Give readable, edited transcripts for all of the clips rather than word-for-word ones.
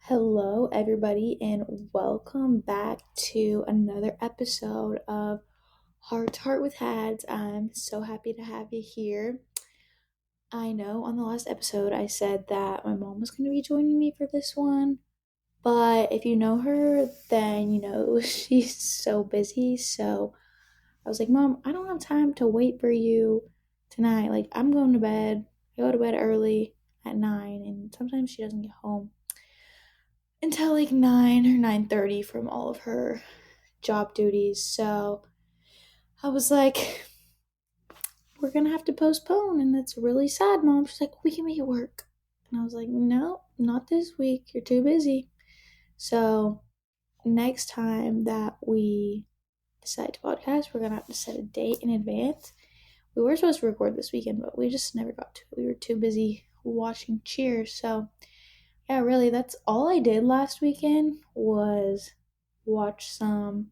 Hello, everybody, and welcome back to another episode of Heart to Heart with Hads. I'm so happy to have you here. I know on the last episode I said that my mom was going to be joining me for this one, but if you know her, then you know she's so busy. So I was like, Mom, I don't have time to wait for you tonight. Like, I'm going to bed. I go to bed early at 9, and sometimes she doesn't get home until like 9 or 9:30 from all of her job duties. So I was like, we're gonna have to postpone, and that's really sad, Mom. She's like, we can make it work. And I was like, no, not this week. You're too busy. So next time that we decide to podcast, we're gonna have to set a date in advance. We were supposed to record this weekend, but we just never got to it. We were too busy watching Cheers. So yeah, really, that's all I did last weekend was watch some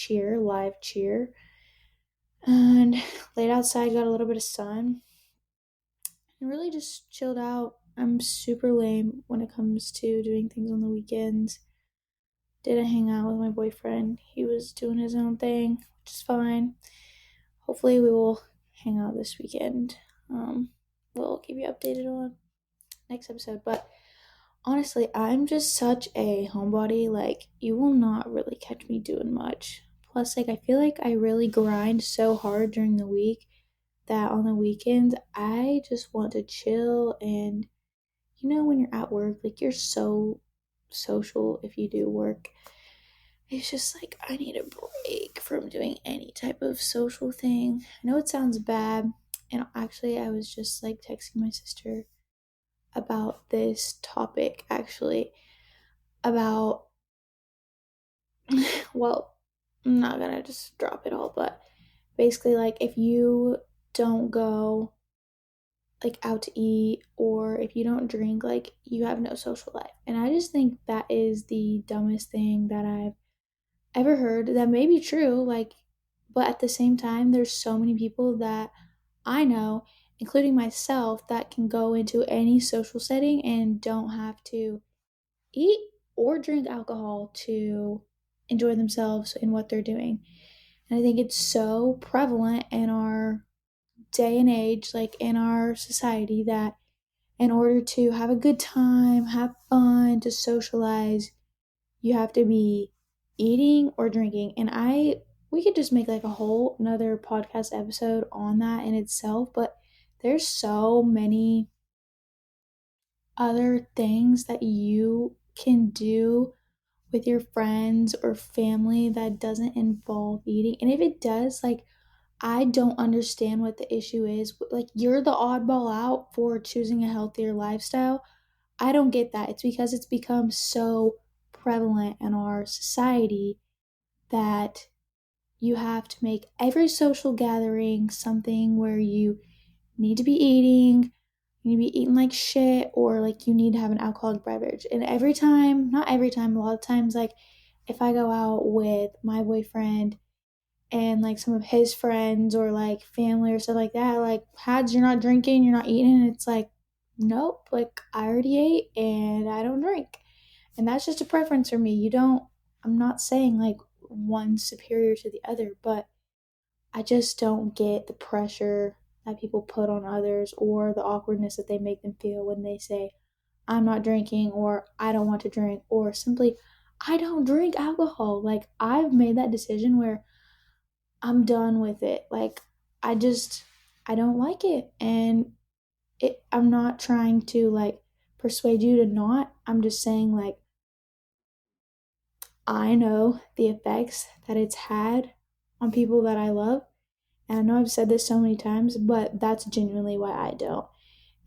live cheer, and laid outside, got a little bit of sun, and really just chilled out. I'm super lame when it comes to doing things on the weekends. Didn't hang out with my boyfriend. He was doing his own thing, which is fine. Hopefully, we will hang out this weekend. We'll keep you updated on next episode, but honestly, I'm just such a homebody. Like, you will not really catch me doing much. Plus, like, I feel like I really grind so hard during the week that on the weekends, I just want to chill. And, when you're at work, like, you're so social if you do work. It's just like, I need a break from doing any type of social thing. I know it sounds bad. And actually, I was just like texting my sister about this topic, actually, about, well, I'm not gonna just drop it all, but basically, like, if you don't go like out to eat, or if you don't drink, like, you have no social life. And I just think that is the dumbest thing that I've ever heard. That may be true, like, but at the same time, there's so many people that I know, including myself, that can go into any social setting and don't have to eat or drink alcohol to enjoy themselves in what they're doing. And I think it's so prevalent in our day and age, like in our society, that in order to have a good time, have fun, to socialize, you have to be eating or drinking. And we could just make like a whole another podcast episode on that in itself, but there's so many other things that you can do with your friends or family that doesn't involve eating. And if it does, like, I don't understand what the issue is. Like, you're the oddball out for choosing a healthier lifestyle. I don't get that. It's because it's become so prevalent in our society that you have to make every social gathering something where you need to be eating, you need to be eating like shit, or like you need to have an alcoholic beverage. And every time, not every time, a lot of times, like, if I go out with my boyfriend and like some of his friends or like family or stuff like that, like, Hads, you're not drinking, you're not eating. And it's like, nope, like, I already ate and I don't drink. And that's just a preference for me. I'm not saying like one's superior to the other, but I just don't get the pressure that people put on others, or the awkwardness that they make them feel when they say, I'm not drinking, or I don't want to drink, or simply, I don't drink alcohol. Like, I've made that decision where I'm done with it. Like, I just, I don't like it. And I'm not trying to like persuade you to not. I'm just saying, like, I know the effects that it's had on people that I love. And I know I've said this so many times, but that's genuinely why I don't.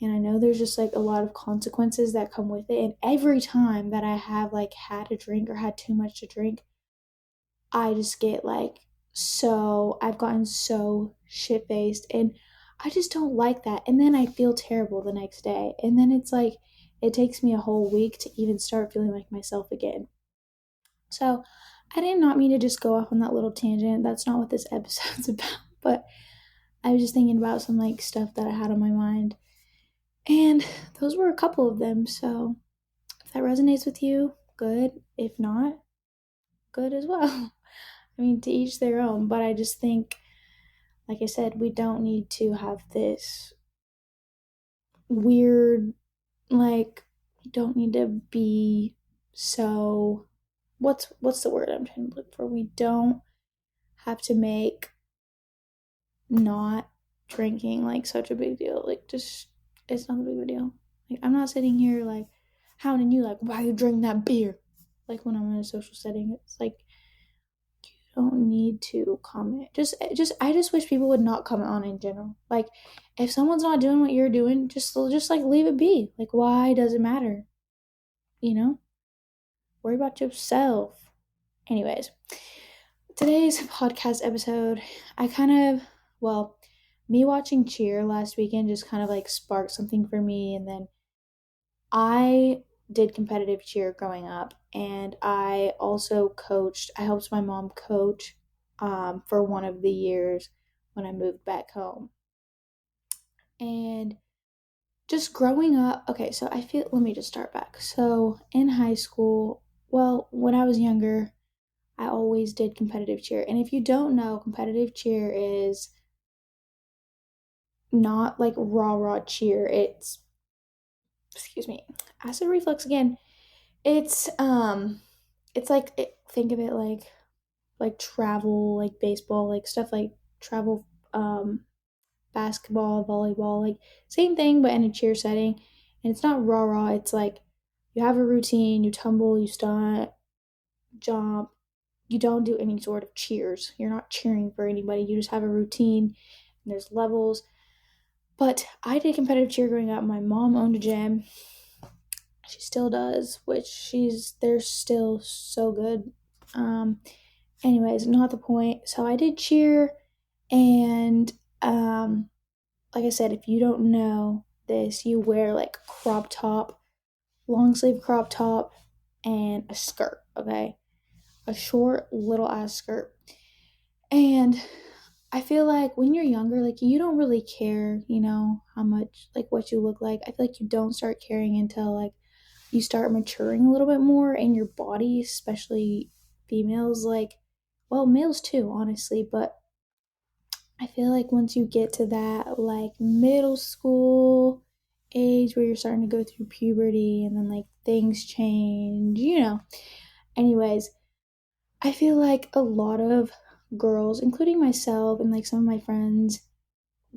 And I know there's just like a lot of consequences that come with it. And every time that I have like had a drink or had too much to drink, I just get like I've gotten so shit faced, and I just don't like that. And then I feel terrible the next day. And then it's like, it takes me a whole week to even start feeling like myself again. So I did not mean to just go off on that little tangent. That's not what this episode's about. But I was just thinking about some like stuff that I had on my mind. And those were a couple of them. So If that resonates with you, good. If not, good as well. I mean, to each their own. But I just think, like I said, we don't need to have this weird, like, we don't need to be so. What's the word I'm trying to look for? We don't have to make not drinking like such a big deal. Like, just it's not a big of a deal. Like, I'm not sitting here like hounding you like, why you drink that beer? Like when I'm in a social setting, it's like you don't need to comment. Just I just wish people would not comment on it in general. Like, if someone's not doing what you're doing, just like leave it be. Like, why does it matter? You know, worry about yourself. Anyways, today's podcast episode, I kind of, well, me watching Cheer last weekend just kind of like sparked something for me. And then I did competitive cheer growing up, and I also coached, I helped my mom coach for one of the years when I moved back home. And just growing up, okay, so I feel, let me just start back. So in high school, well, when I was younger, I always did competitive cheer. And if you don't know, competitive cheer is not like rah rah cheer. It's, excuse me, acid reflux again. It's it's like think of it like travel, like baseball, like stuff like travel, basketball, volleyball, like same thing but in a cheer setting. And it's not rah rah. It's like you have a routine, you tumble, you stunt, jump. You don't do any sort of cheers. You're not cheering for anybody. You just have a routine and there's levels. But I did competitive cheer growing up. My mom owned a gym. She still does, which they're still so good. Um Anyways, not the point. So I did cheer, and like I said, if you don't know this, you wear like a crop top, long sleeve crop top, and a skirt, okay? A short little ass skirt. And I feel like when you're younger, like you don't really care, how much like what you look like. I feel like you don't start caring until like you start maturing a little bit more in your body, especially females, like, well, males too, honestly, but I feel like once you get to that like middle school age where you're starting to go through puberty and then like things change. Anyways, I feel like a lot of girls, including myself and like some of my friends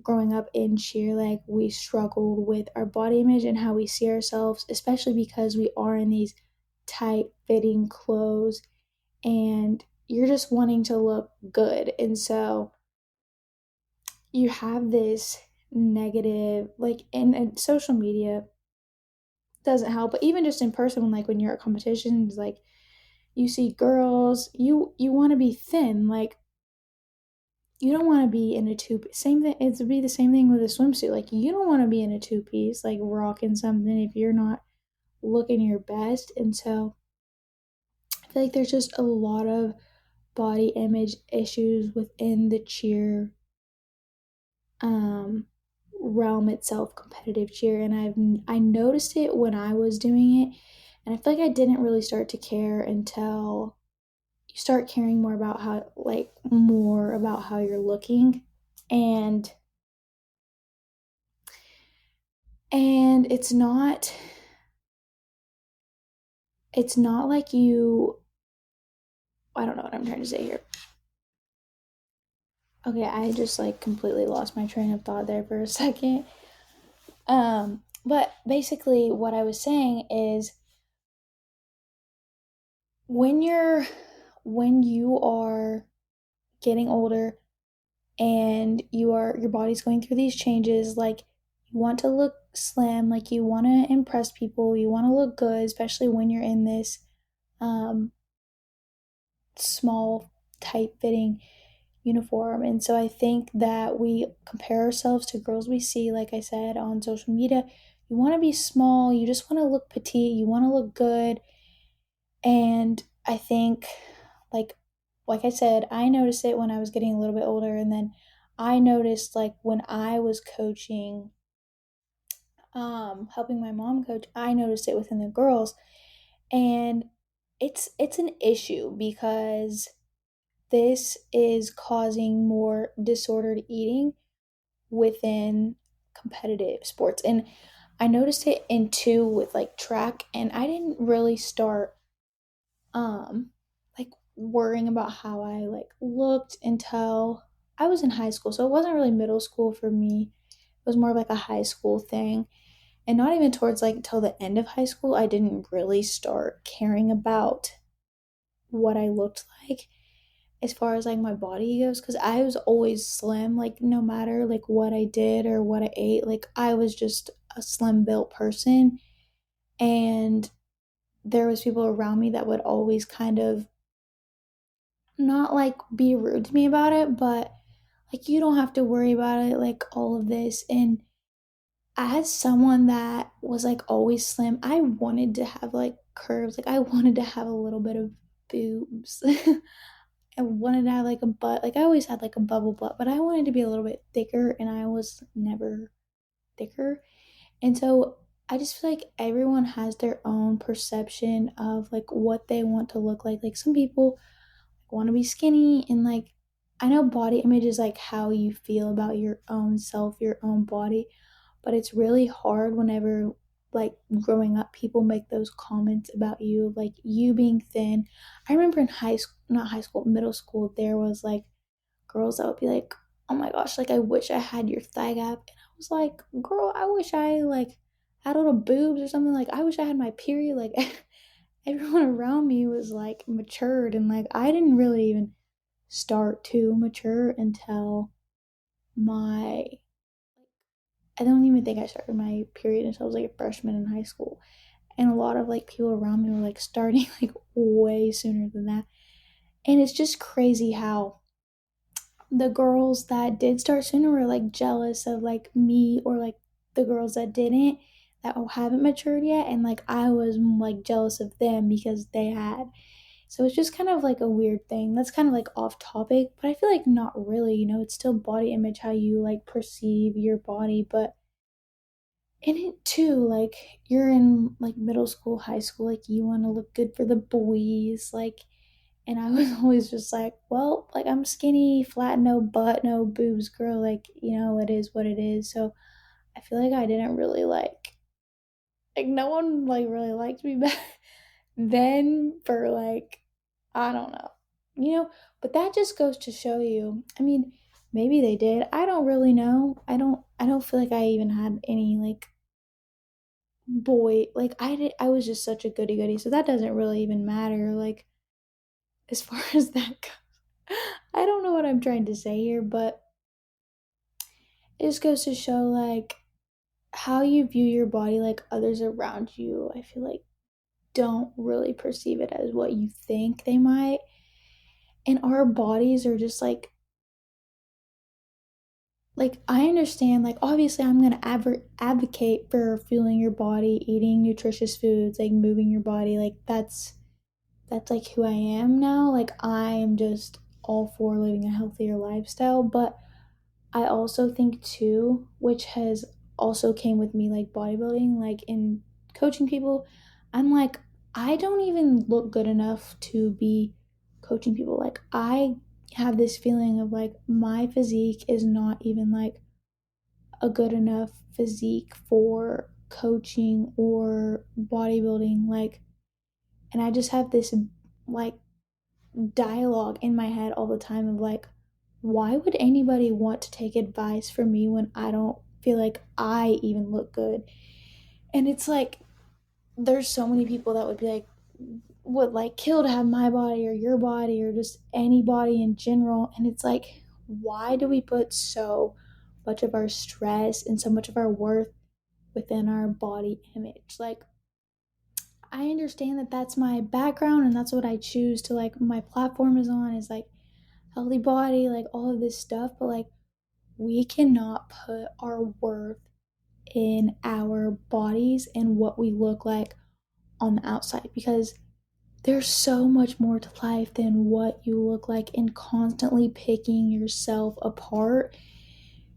growing up in cheer, like we struggled with our body image and how we see ourselves, especially because we are in these tight fitting clothes and you're just wanting to look good. And so you have this negative, like, and social media doesn't help, but even just in person, when you're at competitions, like you see girls, you want to be thin, like you don't want to be in a two, same thing, it would be the same thing with a swimsuit, like you don't want to be in a two piece like rocking something if you're not looking your best. And so I feel like there's just a lot of body image issues within the cheer um realm itself, competitive cheer. And I noticed it when I was doing it, and I feel like I didn't really start to care until you start caring more about how you're looking. And it's not like you, I don't know what I'm trying to say here. Okay, I just like completely lost my train of thought there for a second. But basically what I was saying is when you are getting older and your body's going through these changes, like you want to look slim, like you want to impress people, you want to look good, especially when you're in this um small tight fitting uniform. And so I think that we compare ourselves to girls we see, like I said, on social media. You want to be small, you just want to look petite, you want to look good. And I think, like I said, I noticed it when I was getting a little bit older, and then I noticed like when I was coaching, helping my mom coach, I noticed it within the girls. And it's an issue because this is causing more disordered eating within competitive sports. And I noticed it in two with like track, and I didn't really start um like worrying about how I like looked until I was in high school. So it wasn't really middle school for me. It was more of like a high school thing. And not even towards like till the end of high school, I didn't really start caring about what I looked like as far as like my body goes, because I was always slim, like no matter like what I did or what I ate, like I was just a slim built person. And there was people around me that would always kind of not like be rude to me about it, but like you don't have to worry about it, like all of this. And as someone that was like always slim, I wanted to have like curves, like I wanted to have a little bit of boobs. I wanted to have like a butt. Like I always had like a bubble butt, but I wanted to be a little bit thicker, and I was never thicker. And so I just feel like everyone has their own perception of like what they want to look like. Like some people want to be skinny, and like I know body image is like how you feel about your own self, your own body, but it's really hard whenever like growing up people make those comments about you, like you being thin. I remember in high school, not high school, middle school, there was like girls that would be like, oh my gosh, like I wish I had your thigh gap. And I was like, girl, I wish I like had little boobs or something. Like I wish I had my period. Like everyone around me was like matured, and like I didn't really even start to mature until my, I don't even think I started my period until I was like a freshman in high school. And a lot of like people around me were like starting like way sooner than that. And it's just crazy how the girls that did start sooner were like jealous of like me, or like the girls that didn't, that haven't matured yet, and like I was like jealous of them because they had. So it's just kind of like a weird thing. That's kind of like off topic, but I feel like not really, it's still body image, how you like perceive your body. But in it too, like you're in like middle school, high school, like you want to look good for the boys, like. And I was always just like, well, like I'm skinny, flat, no butt, no boobs, girl, like, it is what it is. So I feel like I didn't really like no one like really liked me back then for like, I don't know, but that just goes to show you. I mean, maybe they did. I don't really know. I don't feel like I even had any like boy, like I was just such a goody goody. So that doesn't really even matter. Like as far as that goes. I don't know what I'm trying to say here, but it just goes to show like how you view your body, like others around you, I feel like don't really perceive it as what you think they might. And our bodies are just like I understand, like obviously I'm gonna advocate for fueling your body, eating nutritious foods, like moving your body, like that's like who I am now. Like I am just all for living a healthier lifestyle. But I also think too, which has also came with me like bodybuilding, like in coaching people, I'm like, I don't even look good enough to be coaching people. Like I have this feeling of like my physique is not even like a good enough physique for coaching or bodybuilding. Like, and I just have this like dialogue in my head all the time of like, why would anybody want to take advice from me when I don't feel like I even look good? And it's like, there's so many people that would be like, would like kill to have my body or your body or just any body in general. And it's like, why do we put so much of our stress and so much of our worth within our body image? Like, I understand that that's my background and that's what I choose to like, my platform is on, is like healthy body, like all of this stuff, but like we cannot put our worth in our bodies and what we look like on the outside, because there's so much more to life than what you look like, and constantly picking yourself apart.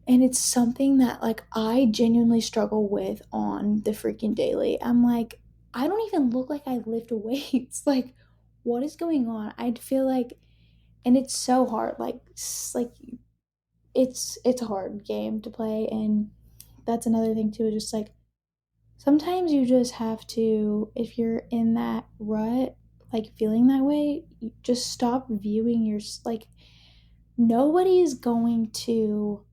And it's something that like I genuinely struggle with on the freaking daily. I'm like, I don't even look like I lift weights. Like, what is going on? I'd feel like, and it's so hard. Like it's a hard game to play, and that's another thing too. Is just like sometimes you just have to, if you're in that rut, like feeling that way, you just stop viewing your like nobody's going to.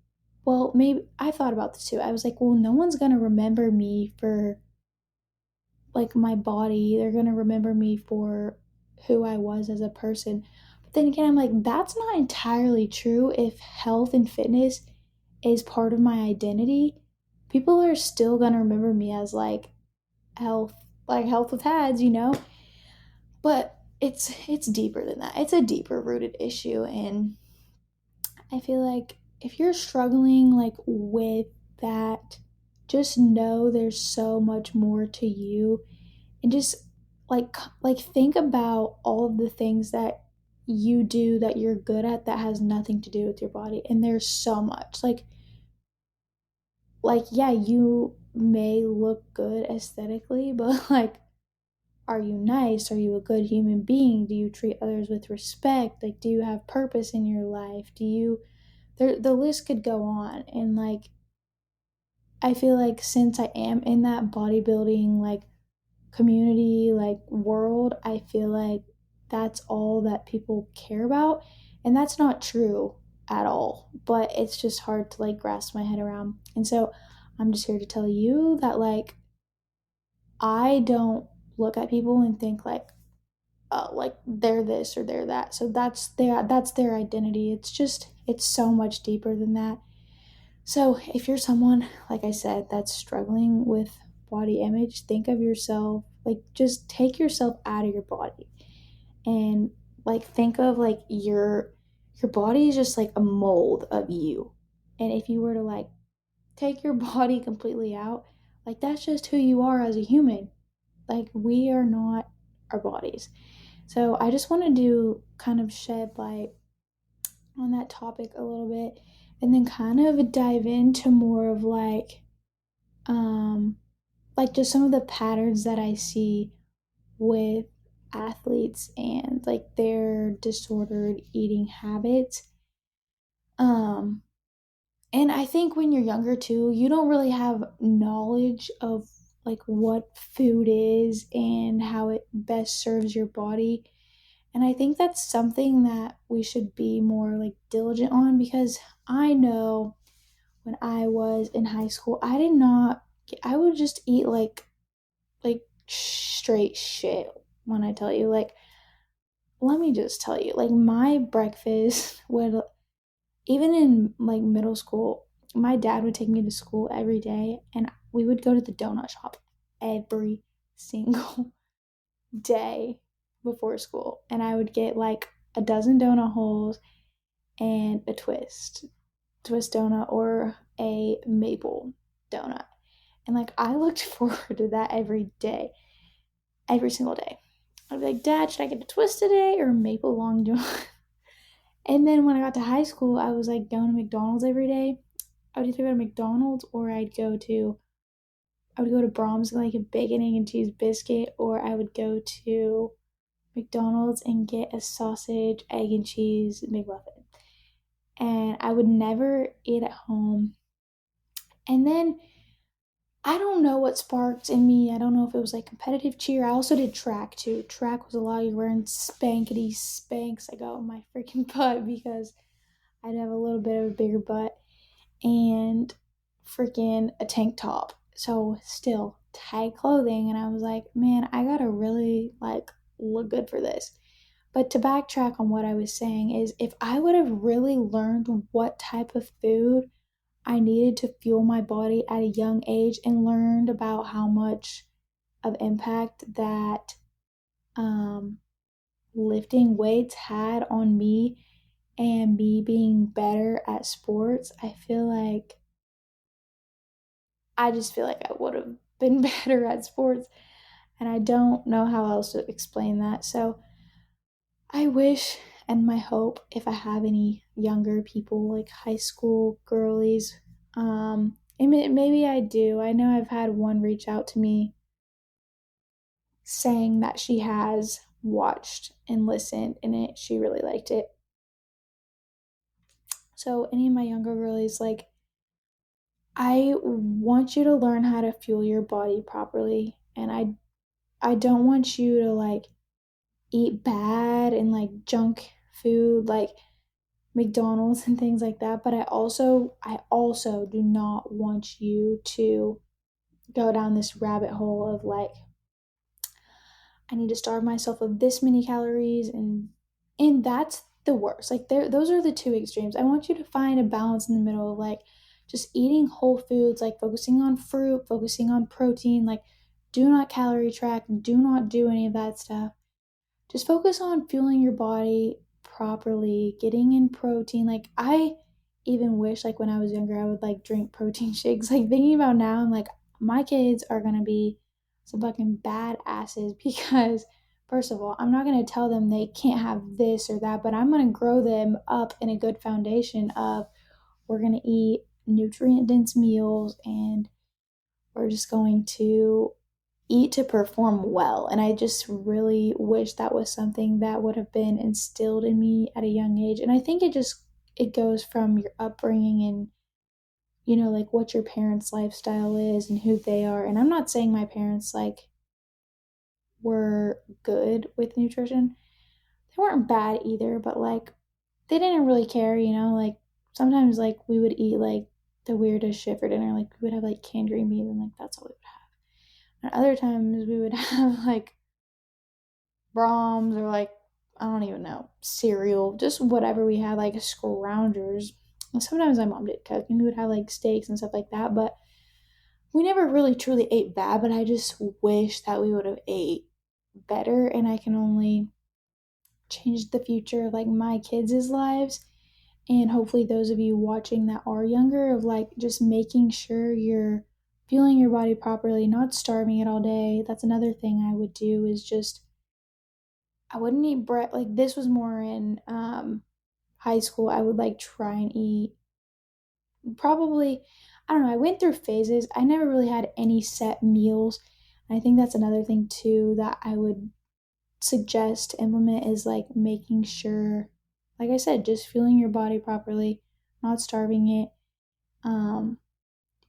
Well, maybe I thought about this too. I was like, well, no one's gonna remember me for like my body. They're gonna remember me for who I was as a person. But then again, I'm like, that's not entirely true. If health and fitness is part of my identity, people are still gonna remember me as health, like health with Hads, you know? But it's deeper than that. It's a deeper rooted issue, and I feel like if you're struggling like with that, just know there's so much more to you, and just like think about all of the things that you do that you're good at that has nothing to do with your body, and there's so much like yeah, you may look good aesthetically, but like, are you nice? Are you a good human being? Do you treat others with respect? Like, do you have purpose in your life? Do you, the list could go on. And like, I feel like since I am in that bodybuilding like community, like world, I feel like that's all that people care about. And that's not true at all. But it's just hard to like grasp my head around. And so I'm just here to tell you that I don't look at people and think like they're this or they're that. So that's their identity. It's just it's so much deeper than that. So if you're someone, like I said, that's struggling with body image, think of yourself like just take yourself out of your body and like think of like your body is just like a mold of you. And if you were to like take your body completely out, like that's just who you are as a human. Like we are not our bodies. So I just wanted to kind of shed light on that topic a little bit and then kind of dive into more of um like just some of the patterns that I see with athletes and like their disordered eating habits. Um and I think when you're younger too, you don't really have knowledge of like what food is and how it best serves your body. And I think that's something that we should be more like diligent on because I know when I was in high school, I did not I would just eat like straight shit when I tell you like let me just tell you like my breakfast would even in like middle school, my dad would take me to school every day and we would go to the donut shop every single day before school. And I would get like a dozen donut holes and a twist donut or a maple donut. And like I looked forward to that every day, every single day. I'd be like, Dad, should I get a twist today or a maple long john? And then when I got to high school, I was like going to McDonald's every day. I would either go to McDonald's or I would go to Brahms and like a bacon, egg, and cheese biscuit, or I would go to McDonald's and get a sausage, egg, and cheese McMuffin. And I would never eat at home. And then I don't know what sparked in me. I don't know if it was like competitive cheer. I also did track too. Track was a lot of you wearing spankety spanks. I got my freaking butt because I'd have a little bit of a bigger butt and freaking a tank top. So still tight clothing. And I was like, man, I gotta really like look good for this. But to backtrack on what I was saying is if I would have really learned what type of food I needed to fuel my body at a young age and learned about how much of impact that um, lifting weights had on me and me being better at sports, I just feel like I would have been better at sports. And I don't know how else to explain that. So I wish and my hope, if I have any younger people, like high school girlies, and maybe I do. I know I've had one reach out to me saying that she has watched and listened and she really liked it. So any of my younger girlies, like, I want you to learn how to fuel your body properly, and I don't want you to like eat bad and like junk food like McDonald's and things like that, but I also do not want you to go down this rabbit hole of like, I need to starve myself of this many calories, and that's the worst. Like, there, those are the two extremes. I want you to find a balance in the middle of like just eating whole foods, like focusing on fruit, focusing on protein, like do not calorie track, do not do any of that stuff. Just focus on fueling your body properly, getting in protein. Like, I even wish like when I was younger I would like drink protein shakes. Like, thinking about now, I'm like, my kids are gonna be some fucking badasses because first of all, I'm not gonna tell them they can't have this or that, but I'm gonna grow them up in a good foundation of, we're gonna eat nutrient dense meals, and we're just going to eat to perform well. And I just really wish that was something that would have been instilled in me at a young age. And I think it goes from your upbringing and, like what your parents' lifestyle is and who they are. And I'm not saying my parents like were good with nutrition. They weren't bad either, but like they didn't really care, like sometimes like we would eat like the weirdest shit for dinner. Like we would have like canned green beans, and like that's all we would have. And other times we would have like Brahms or like, I don't even know, cereal, just whatever we had, like scroungers. And sometimes my mom did cook and we would have like steaks and stuff like that, but we never really truly ate bad. But I just wish that we would have ate better, and I can only change the future of like my kids' lives, and hopefully those of you watching that are younger, of like just making sure you're fueling your body properly, not starving it all day. That's another thing I would do, is just, I wouldn't eat bread. Like, this was more in high school. I would like try and eat probably, I don't know, I went through phases. I never really had any set meals. And I think that's another thing too that I would suggest to implement, is like making sure, like I said, just fueling your body properly, not starving it, um,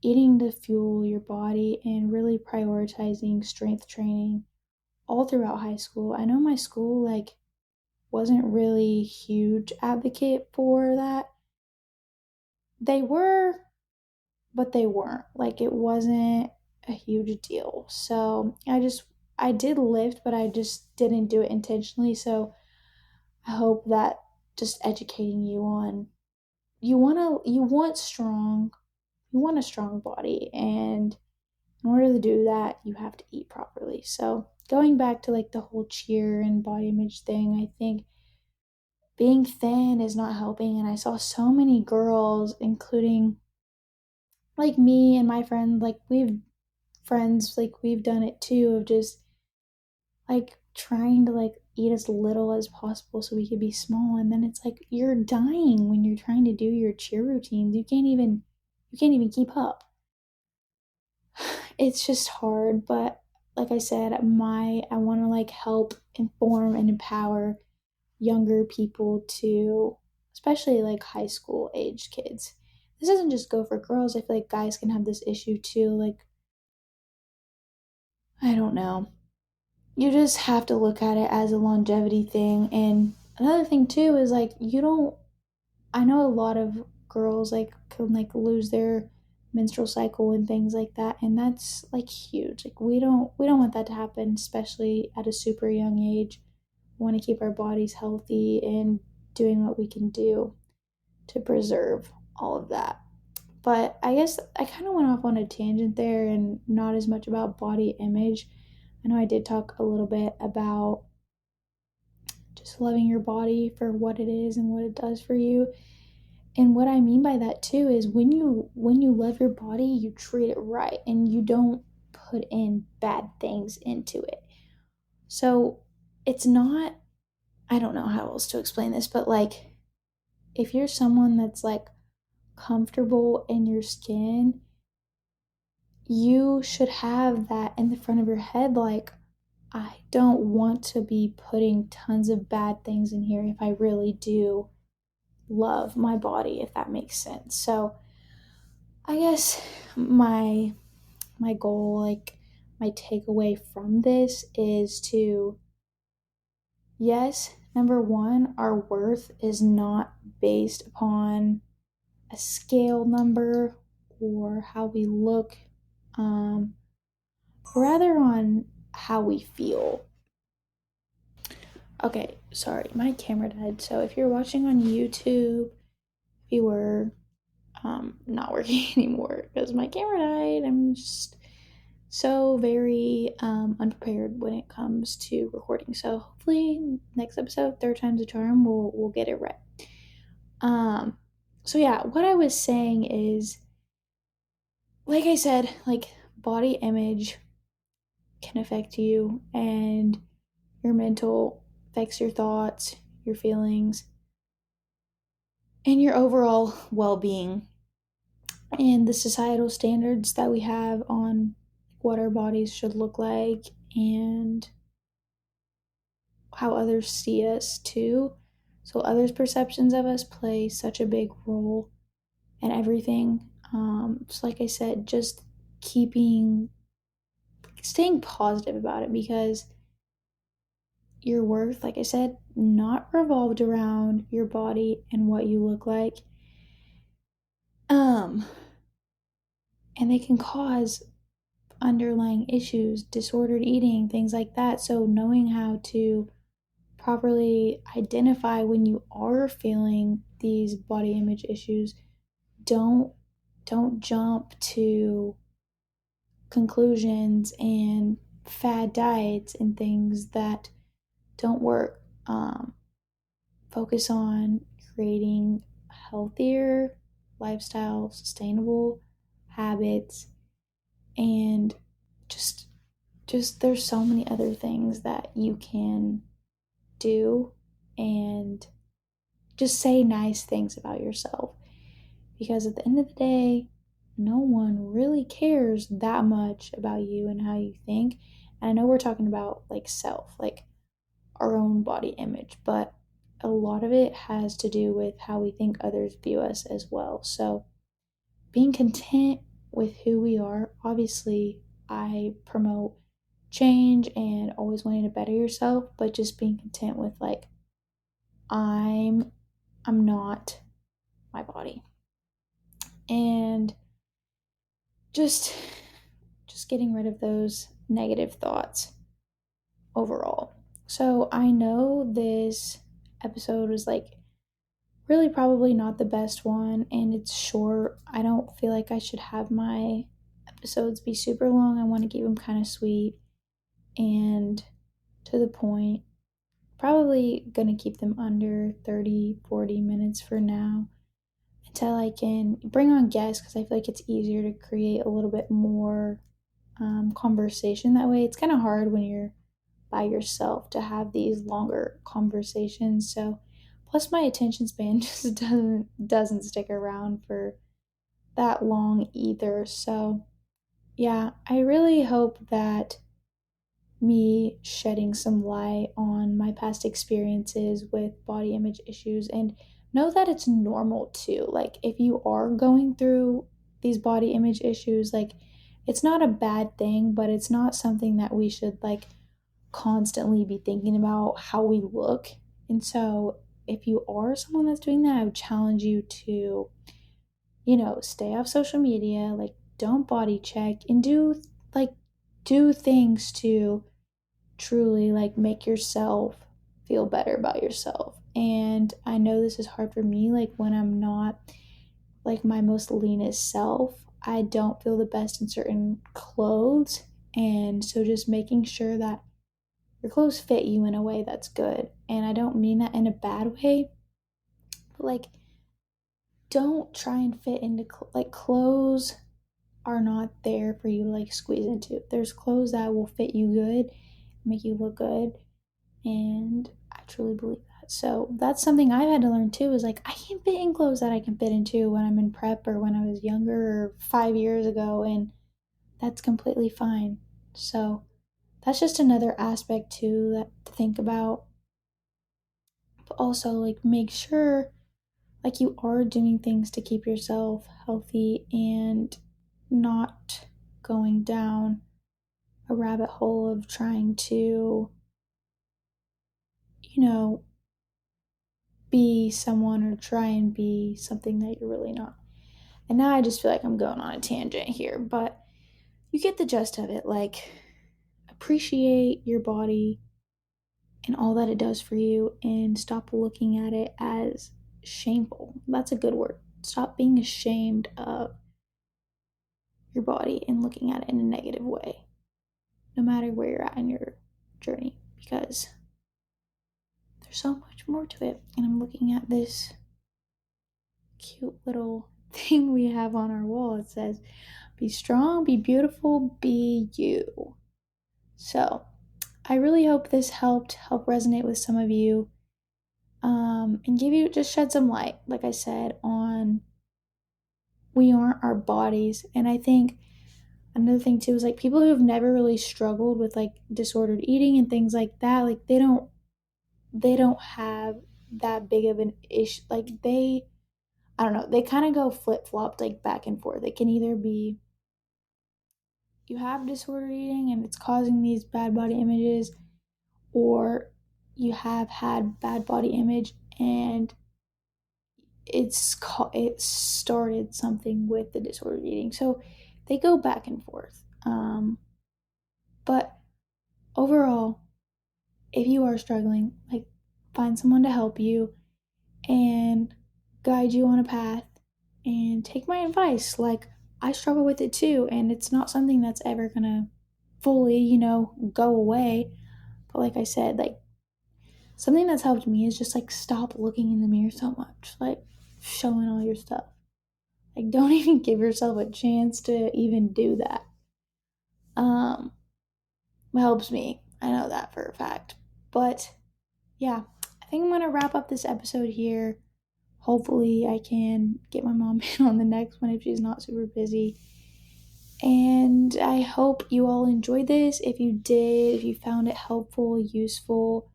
eating to fuel your body, and really prioritizing strength training all throughout high school. I know my school like wasn't really huge advocate for that. They were, but they weren't. Like, it wasn't a huge deal. So I did lift, but I just didn't do it intentionally. So I hope that just educating you on, you want a strong body, and in order to do that you have to eat properly. So going back to like the whole cheer and body image thing, I think being thin is not helping. And I saw so many girls, including like me and my friend, like we've done it too, of just like trying to like eat as little as possible so we could be small. And then it's like you're dying when you're trying to do your cheer routines. You can't even keep up. It's just hard. But like I said, I want to like help inform and empower younger people to, especially like high school age kids. This doesn't just go for girls. I feel like guys can have this issue too. Like, I don't know. You just have to look at it as a longevity thing. And another thing too is like, you don't, I know a lot of girls like can like lose their menstrual cycle and things like that, and that's like huge. Like, we don't want that to happen, especially at a super young age. We want to keep our bodies healthy and doing what we can do to preserve all of that. But I guess I kind of went off on a tangent there, and not as much about body image. I know I did talk a little bit about just loving your body for what it is and what it does for you. And what I mean by that too is, when you love your body, you treat it right and you don't put in bad things into it. So it's not, I don't know how else to explain this, but like, if you're someone that's like comfortable in your skin, you should have that in the front of your head, like, I don't want to be putting tons of bad things in here if I really do love my body, if that makes sense. So I guess my goal, like my takeaway from this is to, yes, number one, our worth is not based upon a scale number or how we look, um, rather on how we feel. Okay, sorry, my camera died. So if you're watching on YouTube, if you were not working anymore because my camera died, I'm just so very unprepared when it comes to recording. So hopefully next episode, third time's a charm, we'll get it right. Um, so yeah, what I was saying is, like I said, like body image can affect you, and your mental affects your thoughts, your feelings, and your overall well-being, and the societal standards that we have on what our bodies should look like and how others see us too. So others' perceptions of us play such a big role in everything. So like I said, just keeping staying positive about it, because your worth, like I said, not revolved around your body and what you look like. Um and they can cause underlying issues, disordered eating, things like that. So knowing how to properly identify when you are feeling these body image issues, don't don't jump to conclusions and fad diets and things that don't work. Focus on creating healthier lifestyle, sustainable habits, and just there's so many other things that you can do, and just say nice things about yourself, because at the end of the day, no one really cares that much about you and how you think. And I know we're talking about like self, like our own body image, but a lot of it has to do with how we think others view us as well. So being content with who we are, obviously I promote change and always wanting to better yourself, but just being content with like, I'm I'm not my body. And just getting rid of those negative thoughts overall. So I know this episode was like really probably not the best one, and it's short. I don't feel like I should have my episodes be super long. I want to keep them kind of sweet and to the point. Probably gonna keep them under 30-40 minutes for now, until I can bring on guests, because I feel like it's easier to create a little bit more conversation that way. It's kind of hard when you're by yourself to have these longer conversations. So, plus my attention span just doesn't stick around for that long either. So, yeah, I really hope that me shedding some light on my past experiences with body image issues, and know that it's normal too. Like, if you are going through these body image issues, like, it's not a bad thing, but it's not something that we should like constantly be thinking about how we look. And so, if you are someone that's doing that, I would challenge you to, stay off social media, like, don't body check, and like, do things to truly like make yourself feel better about yourself. And I know this is hard for me, like when I'm not like my most leanest self, I don't feel the best in certain clothes. And so just making sure that your clothes fit you in a way that's good. And I don't mean that in a bad way, but like, don't try and fit into like, clothes are not there for you to like squeeze into. There's clothes that will fit you good, make you look good, and I truly believe that. So that's something I've had to learn too, is like, I can't fit in clothes that I can fit into when I'm in prep or when I was younger or 5 years ago, and that's completely fine. So that's just another aspect too that to think about. But also, like, make sure like you are doing things to keep yourself healthy and not going down a rabbit hole of trying to, you know, be someone or try and be something that you're really not. And now I just feel like I'm going on a tangent here, but you get the gist of it. Like, appreciate your body and all that it does for you and stop looking at it as shameful. That's a good word. Stop being ashamed of your body and looking at it in a negative way, no matter where you're at in your journey, because there's so much more to it. And I'm looking at this cute little thing we have on our wall. It says, be strong, be beautiful, be you. So I really hope this help resonate with some of you, and give you, just shed some light, like I said, on we aren't our bodies. And I think another thing too is like people who have never really struggled with like disordered eating and things like that, like they don't have that big of an issue. Like I don't know, they kind of go flip flopped, like back and forth. It can either be you have disordered eating and it's causing these bad body images, or you have had bad body image and it started something with the disordered eating. So they go back and forth. But overall, if you are struggling, like, find someone to help you and guide you on a path and take my advice. Like, I struggle with it too, and it's not something that's ever gonna fully, go away. But like I said, like, something that's helped me is just like stop looking in the mirror so much, like showing all your stuff. Like, don't even give yourself a chance to even do that. Um, it helps me. I know that for a fact. But yeah, I think I'm gonna wrap up this episode here. Hopefully, I can get my mom in on the next one if she's not super busy. And I hope you all enjoyed this. If you did, if you found it helpful, useful,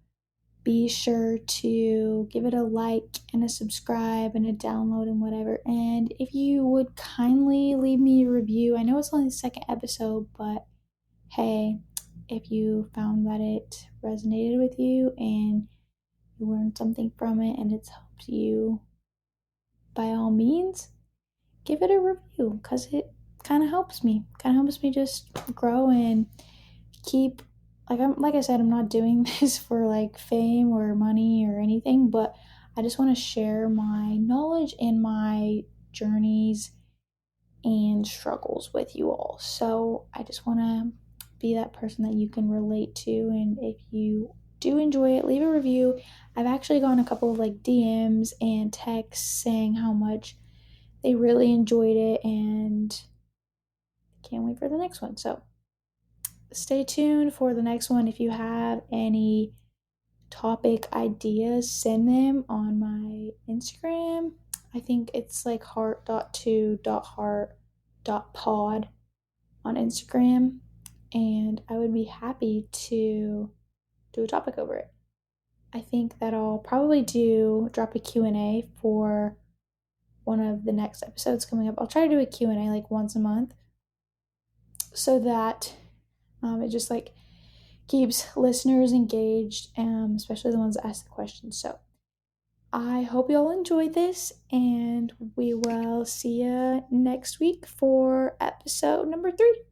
be sure to give it a like and a subscribe and a download and whatever. And if you would kindly leave me a review, I know it's only the second episode, but hey, if you found that it resonated with you and you learned something from it and it's helped you, by all means, give it a review, because it kind of helps me just grow and keep, like I said, I'm not doing this for like fame or money or anything, but I just want to share my knowledge and my journeys and struggles with you all. So I just want to be that person that you can relate to. And if you do enjoy it, leave a review. I've actually gotten a couple of like DMs and texts saying how much they really enjoyed it, and can't wait for the next one. So stay tuned for the next one. If you have any topic ideas, send them on my Instagram. I think it's like heart.to.heart.pod on Instagram, and I would be happy to do a topic over it. I think that I'll probably drop a Q&A for one of the next episodes coming up. I'll try to do a Q&A like once a month, so that it just like keeps listeners engaged, especially the ones that ask the questions. So I hope you all enjoyed this, and we will see you next week for episode number 3.